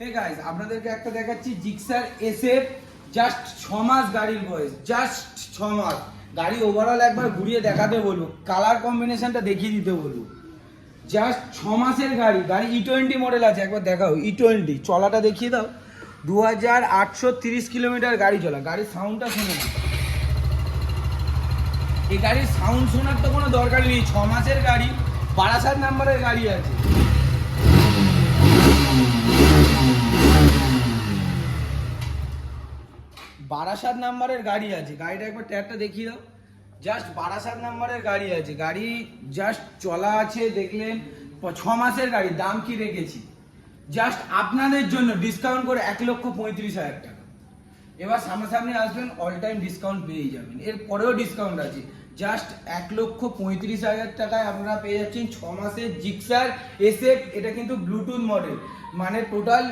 Hey guys, আপনাদেরকে একটা দেখাচ্ছি জিক্সার এসএফ। জাস্ট 6 মাস গাড়ির বয়স, জাস্ট 6 মাস। গাড়ি ওভারঅল একবার ঘুরিয়ে দেখাতে বলবো, কালার কম্বিনেশনটা দেখিয়ে দিতে বলবো। জাস্ট 6 মাসের গাড়ি। গাড়ি E20 মডেল আছে, একবার দেখাও। E20 চলাটা দেখিয়ে দাও। 2830 কিলোমিটার গাড়ি চলা। গাড়ির সাউন্ডটা শুনে না, এই গাড়ির সাউন্ড শোনার তো কোনো দরকার নেই। 6 মাসের গাড়ি, 62 নাম্বারের গাড়ি আছে। বারাসাত নাম্বারের গাড়ি আছে। গাড়িটা একবার ট্যাগটা দেখিয়ে দাও। জাস্ট বারাসাত নাম্বারের গাড়ি আছে। গাড়ি জাস্ট চলা আছে, দেখলেন। 6 মাসের গাড়ি। দাম কি রেখেছি জাস্ট আপনাদের জন্য ডিসকাউন্ট করে 1,35,000 টাকা। এবার সামনাসামনি আসবেন, অল টাইম ডিসকাউন্ট পেয়ে যাবেন। এর পরেও ডিসকাউন্ট আছে। জাস্ট 1,35,000 টাকায় আপনারা পেয়ে যাচ্ছেন 6 মাসের জিক্সার এসএফ। এটা কিন্তু ব্লুটুথ মডেল, মানে টোটাল